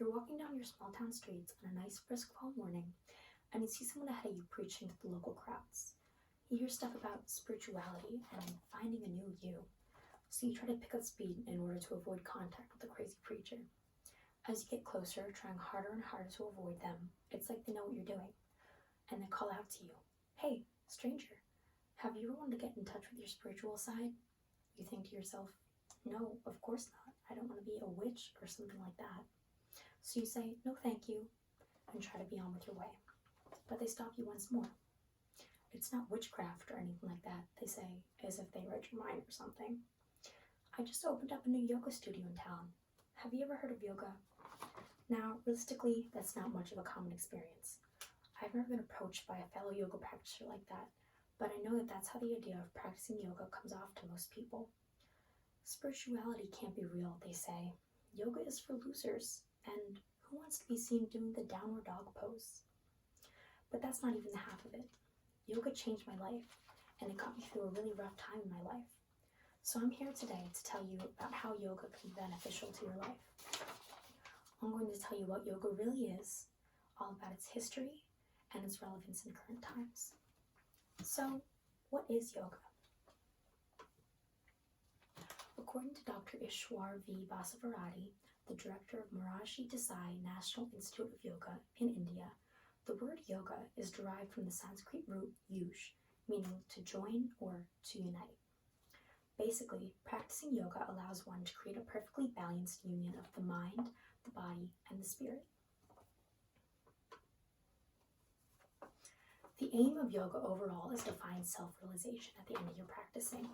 You're walking down your small town streets on a nice brisk fall morning, and you see someone ahead of you preaching to the local crowds. You hear stuff about spirituality and finding a new you, so you try to pick up speed in order to avoid contact with the crazy preacher. As you get closer, trying harder and harder to avoid them, it's like they know what you're doing, and they call out to you, "Hey, stranger, have you ever wanted to get in touch with your spiritual side?" You think to yourself, "No, of course not. I don't want to be a witch or something like that." So you say, "No, thank you," and try to be on with your way. But they stop you once more. "It's not witchcraft or anything like that," they say, as if they read your mind or something. "I just opened up a new yoga studio in town. Have you ever heard of yoga?" Now, realistically, that's not much of a common experience. I've never been approached by a fellow yoga practitioner like that, but I know that that's how the idea of practicing yoga comes off to most people. Spirituality can't be real, they say. Yoga is for losers, and who wants to be seen doing the downward dog pose? But that's not even the half of it. Yoga changed my life, and it got me through a really rough time in my life. So I'm here today to tell you about how yoga can be beneficial to your life. I'm going to tell you what yoga really is, all about its history, and its relevance in current times. So, what is yoga? According to Dr. Ishwar V. Basavarati, the director of Maharishi Desai National Institute of Yoga in India, the word yoga is derived from the Sanskrit root yuj, meaning to join or to unite. Basically, practicing yoga allows one to create a perfectly balanced union of the mind, the body, and the spirit. The aim of yoga overall is to find self-realization at the end of your practicing.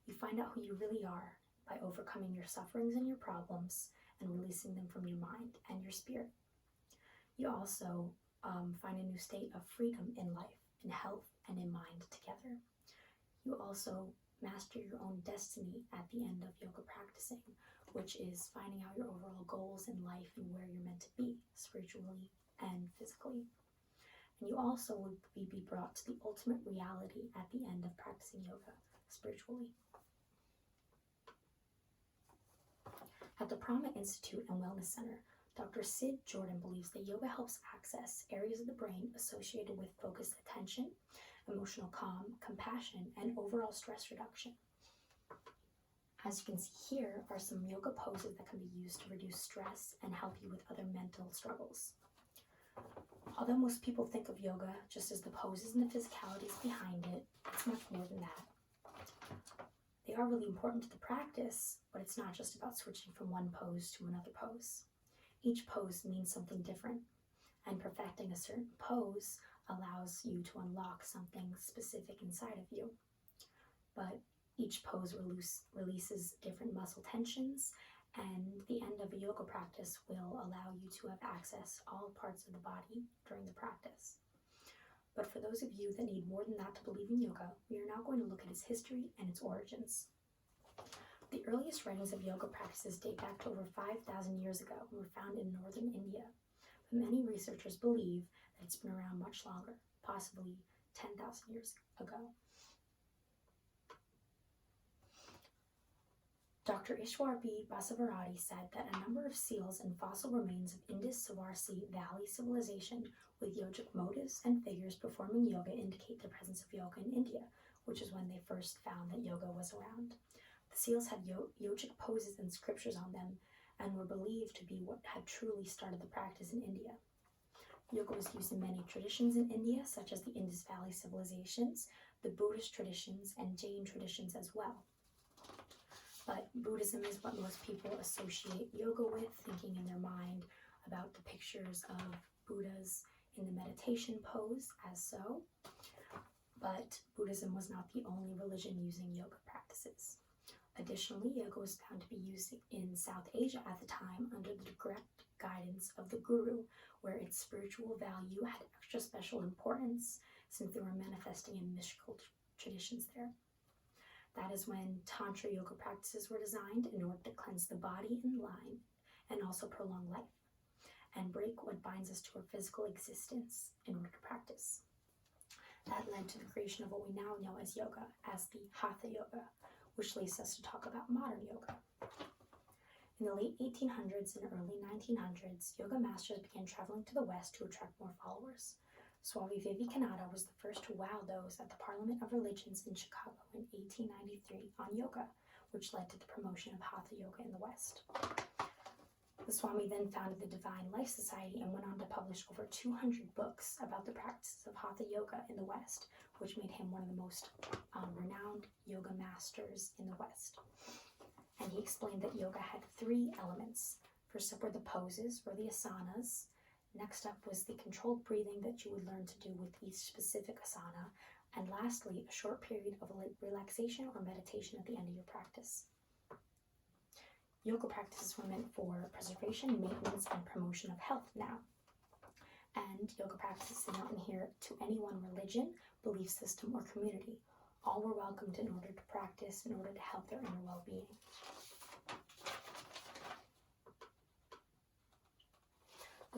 You find out who you really are by overcoming your sufferings and your problems and releasing them from your mind and your spirit. You also find a new state of freedom in life, in health, and in mind together. You also master your own destiny at the end of yoga practicing, which is finding out your overall goals in life and where you're meant to be, spiritually and physically. And you also will be brought to the ultimate reality at the end of practicing yoga spiritually. At the Prana Institute and Wellness Center, Dr. Sid Jordan believes that yoga helps access areas of the brain associated with focused attention, emotional calm, compassion, and overall stress reduction. As you can see here are some yoga poses that can be used to reduce stress and help you with other mental struggles. Although most people think of yoga just as the poses and the physicalities behind it, it's much more than that. They are really important to the practice, but it's not just about switching from one pose to another pose. Each pose means something different, and perfecting a certain pose allows you to unlock something specific inside of you. But each pose releases different muscle tensions, and the end of a yoga practice will allow you to have access to all parts of the body during the practice. But for those of you that need more than that to believe in yoga, we are now going to look at its history and its origins. The earliest writings of yoga practices date back to over 5,000 years ago and were found in northern India. But many researchers believe that it's been around much longer, possibly 10,000 years ago. Dr. Ishwar B. Basavarati said that a number of seals and fossil remains of Indus-Savarsi Valley civilization with yogic motives and figures performing yoga indicate the presence of yoga in India, which is when they first found that yoga was around. The seals had yogic poses and scriptures on them and were believed to be what had truly started the practice in India. Yoga was used in many traditions in India, such as the Indus Valley civilizations, the Buddhist traditions, and Jain traditions as well. But Buddhism is what most people associate yoga with, thinking in their mind about the pictures of Buddhas in the meditation pose as so. But Buddhism was not the only religion using yoga practices. Additionally, yoga was found to be used in South Asia at the time under the direct guidance of the guru, where its spiritual value had extra special importance since they were manifesting in mystical traditions there. That is when Tantra yoga practices were designed in order to cleanse the body and mind and also prolong life and break what binds us to our physical existence in order to practice. That led to the creation of what we now know as yoga, as the Hatha yoga, which leads us to talk about modern yoga. In the late 1800s and early 1900s, yoga masters began traveling to the West to attract more followers. Swami Vivekananda was the first to wow those at the Parliament of Religions in Chicago in 1893 on yoga, which led to the promotion of Hatha Yoga in the West. The Swami then founded the Divine Life Society and went on to publish over 200 books about the practices of Hatha Yoga in the West, which made him one of the most renowned yoga masters in the West. And he explained that yoga had 3 elements. First up were the poses, or the asanas. Next up was the controlled breathing that you would learn to do with each specific asana. And lastly, a short period of relaxation or meditation at the end of your practice. Yoga practices were meant for preservation, maintenance, and promotion of health now. And yoga practices did not adhere to any one religion, belief system, or community. All were welcomed in order to practice in order to help their inner well-being.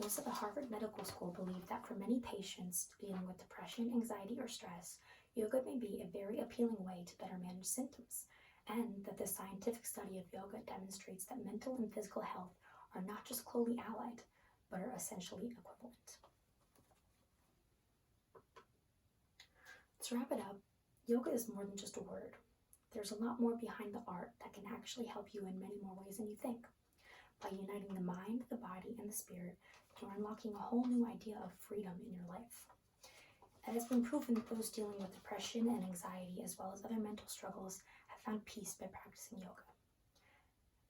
Those at the Harvard Medical School believe that for many patients dealing with depression, anxiety, or stress, yoga may be a very appealing way to better manage symptoms, and that the scientific study of yoga demonstrates that mental and physical health are not just closely allied, but are essentially equivalent. To wrap it up, yoga is more than just a word. There's a lot more behind the art that can actually help you in many more ways than you think. By uniting the mind, the body, and the spirit, you're unlocking a whole new idea of freedom in your life. It has been proven that those dealing with depression and anxiety, as well as other mental struggles, have found peace by practicing yoga,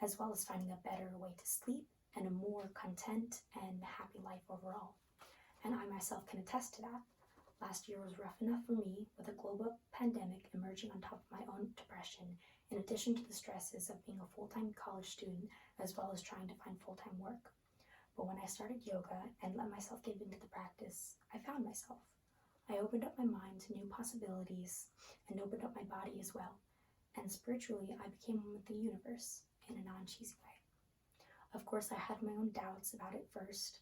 as well as finding a better way to sleep and a more content and happy life overall. And I myself can attest to that. Last year was rough enough for me, with a global pandemic emerging on top of my own depression, in addition to the stresses of being a full-time college student, as well as trying to find full-time work. But when I started yoga and let myself give into the practice, I found myself. I opened up my mind to new possibilities and opened up my body as well. And spiritually, I became one with the universe in a non-cheesy way. Of course, I had my own doubts about it first,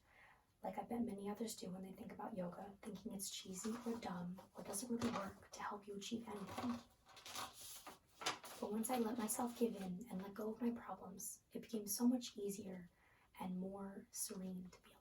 like I bet many others do when they think about yoga, thinking it's cheesy or dumb or doesn't really work to help you achieve anything. But once I let myself give in and let go of my problems, it became so much easier and more serene to be